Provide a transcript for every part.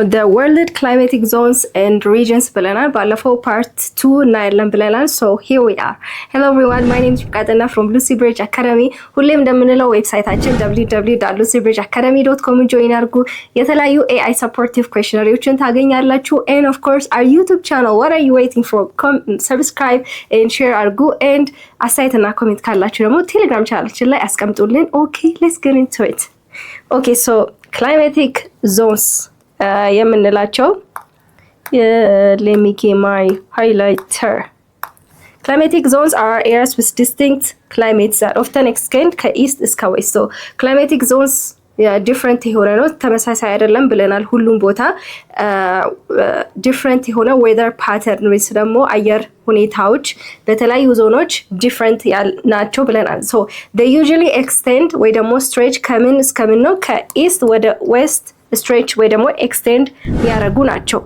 the world climatic zones and regions ብለናል ባለፈው part 2 እናያለን ብለናል so here we are. Hello everyone, my name is Katana from Lucy Bridge Academy. ሁሌም እንደምንለው ዌብሳይታችን www.lucybridgeacademy.com join አድርጉ የተለያዩ AI supportive questionnaires ታገኛላችሁ and of course our YouTube channel, what are you waiting for? Subscribe and share አድርጉ and አስተያየትና ኮሜንት ካላችሁ ደግሞ ቴሌግራም ቻናላችን ላይ አስቀምጡልን. Okay, let's get into it. Okay, so climatic zones የምንላቸው let me get my highlighter. Climatic zones are areas with distinct climates that often extend ከኢስት እስከ ዌስት. so climatic zones different የሆነ ነው ተመሳሳይ አይደለም ብለናል ሁሉም ቦታ different የሆነ weather pattern ወይስ ደግሞ አየር ሁኔታዎች በተለያዩ ዞኖች different ናቸው ብለናል. so they usually extend ወይ ደግሞ stretch ከምን እስከ ምን ነው ከኢስት ወደ ዌስት stretch ወይ ደግሞ extend ያደርጉ ናቸው.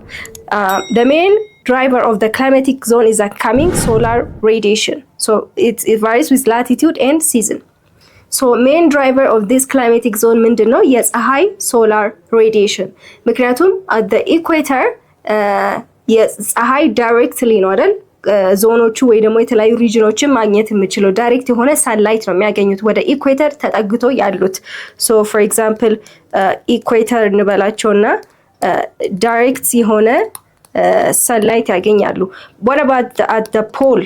The main driver of the climatic zone is the coming solar radiation. So it varies with latitude and season. So main driver of this climatic zone ምንድነው? የፀሐይ solar radiation. ምክንያቱም at the equator የፀሐይ directly ነው አይደል ዞኖቹ ወይ ደግሞ የተለያዩ ሪጅኖችን ማግኘት የምችለው ዳይሬክት የሆነ ሳንላይት ነው የሚያገኙት ወደ ኢኩዌተር ተጠግቶ ያሉት. so for example ኢኩዌተር እንበላቸውና ዳይሬክት የሆነ ሳንላይት ያገኛሉ. what about at the pole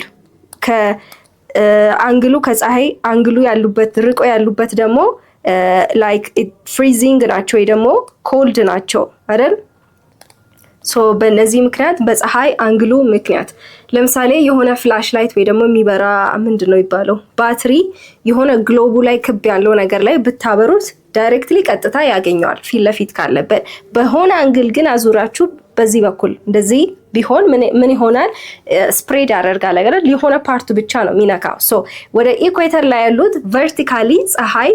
ከአንግሉ ከፀሐይ አንግሉ ያሉበት ርቆ ያሉበት ደግሞ like freezing ናቸው ወይ ደግሞ cold ናቸው አይደል? so በእነዚህ ምክንያት በፀሐይ አንግሉ ምክንያት ለምሳሌ የሆነ ፍላሽ ላይት ወይ ደግሞ የሚበራ ምንድነው ይባለው ባትሪ የሆነ ግሎቡ ላይ ክብ ያለው ነገር ላይ ብታበሩት ዳይሬክትሊ ቀጥታ ያገኘዋል ፊት ለፊት ካለበት በሆነ አንግል ግን አዙራችሁ በዚህ በኩል እንደዚህ ቢሆን ምን ይሆናል ስፕሬድ ያደርጋል አይደል የሆነ ፓርት ብቻ ነው የሚነካው. so ወደ ኢኩዌተር ላይ ያሉት ቨርቲካሊ ፀሐይ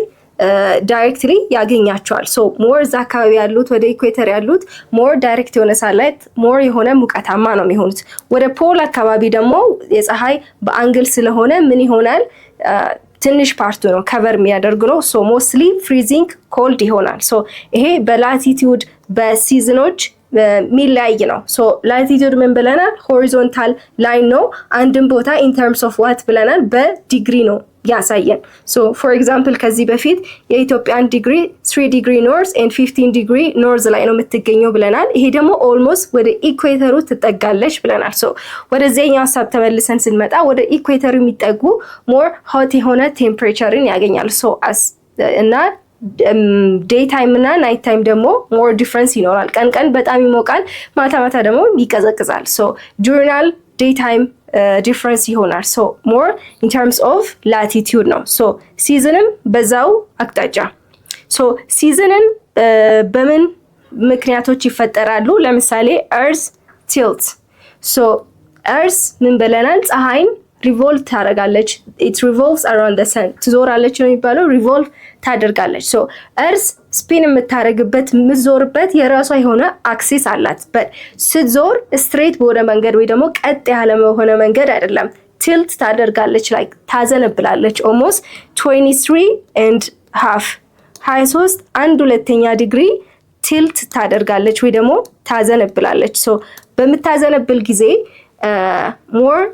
ዳይሬክትሊ ያገኛቸዋል. so ሞር እዛ አካባቢ ያሉት ወደ ኢኩዌተር ያሉት ሞር ዳይሬክት የሆነ ሳንላይት ሞር የሆነ ሙቀታማ ነው የሚሆኑት. ወደ ፖል አካባቢ ደግሞ የፀሐይ በአንግል ስለሆነ ምን ይሆናል ትንሽ ፓርቱ ነው ከቨር የሚያደርገው so mostly freezing cold ይሆናል. so ይሄ በላቲቲዩድ በሲዝኖች ሚላይ ነው. so latitude ምን ብለናል horizontal line ነው አንድን ቦታ in terms of what ብለናል በዲግሪ ነው ያሳየን. so for example ከዚህ በፊት የኢትዮጵያን ዲግሪ 3 degree north and 15 degree north ላይ ነው የምትገኘው ብለናል. ይሄ ደግሞ almost ወደ ኢኩዌተሩ ትጠጋለች ብለናል. so ወደዚህኛው ሀሳብ ተመልሰን ስንመጣ ወደ ኢኩዌተሩ የሚጠጉ more hot የሆነ ቴምፕሬቸርን ያገኛል. so as እና ዴይ ታይም እና ናይት ታይም ደግሞ more difference ይኖራል. ቀን በጣም ይሞቃል ማታ ደግሞ ይቀዘቅዛል. so diurnal daytime difference ይሆናል. so more in terms of latitude ነው. so seasonም በዛው አቅጣጫ. so seasonን በምን ምክንያቶች ይፈጠራሉ? ለምሳሌ earth tilt. so earth ምን ብለናል ፀሐይን revolve ታደርጋለች. it revolves around the sun ትዞራለች ነው የሚባለው revolve ታደርጋለች. so earth spin የምታደርግበት የምትዞርበት የራሷ የሆነ አክሲስ አላት. but ስትዞር straight በሆነ መንገድ ወይ ደግሞ ቀጥ ያለ በሆነ መንገድ አይደለም tilt ታደርጋለች like ታዘነብላለች. almost 23.5 23.1 ዲግሪ tilt ታደርጋለች ወይ ደግሞ ታዘነብላለች. so በመታዘነብል ጊዜ more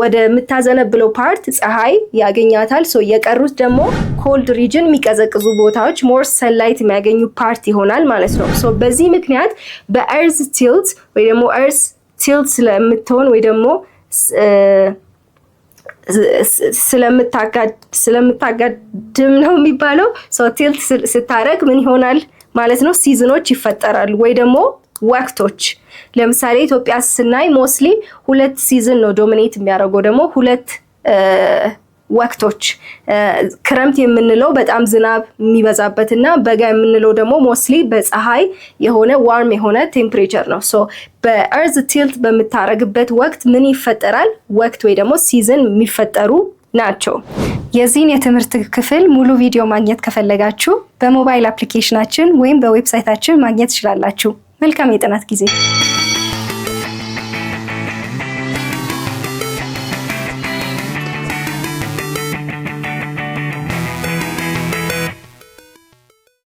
ወደ ምታዘነብለው ፓርት ፀሐይ ያገኛታል. so የቀሩት ደግሞ ኮልድ ሪጅን የሚቀዘቅዙ ቦታዎች ሞር ሰንላይት የሚያገኙ ፓርት ይሆናል ማለት ነው. so በዚህ ምክንያት በኤርዝ ቲልት ወይ ደግሞ ኤርዝ ቲልት ስለምትሆን ወይ ደግሞ ስለምታጋድም ነው የሚባለው. so ቲልት ስታረግ ምን ይሆናል ማለት ነው ሲዝኖች ይፈጠራሉ ወይ ደግሞ ወቅቶች. ለምሳሌ ኢትዮጵያ ስናይ ሞስሊ ሁለት ሲዝን ነው ዶሚኔት የሚያደርገው ደግሞ ሁለት ወቅቶች ክረምት የምንለው በጣም ዝናብ የሚበዛበትና በጋ የምንለው ደግሞ ሞስሊ በፀሐይ የሆነ ዋርም የሆነ ቴምፕሬቸር ነው. so በኤርዝ ቲልት በምታረግበት ወቅት ምን ይፈጠራል ወቅት ወይ ደግሞ ሲዝን የሚፈጠሩ ናቸው. የዚህን የትምህርት ክፍል ሙሉ ቪዲዮ ማግኘት ከፈለጋችሁ በሞባይል አፕሊኬሽናችን ወይም በዌብሳይታችን ማግኘት ትችላላችሁ. መልካም የጥናት ጊዜ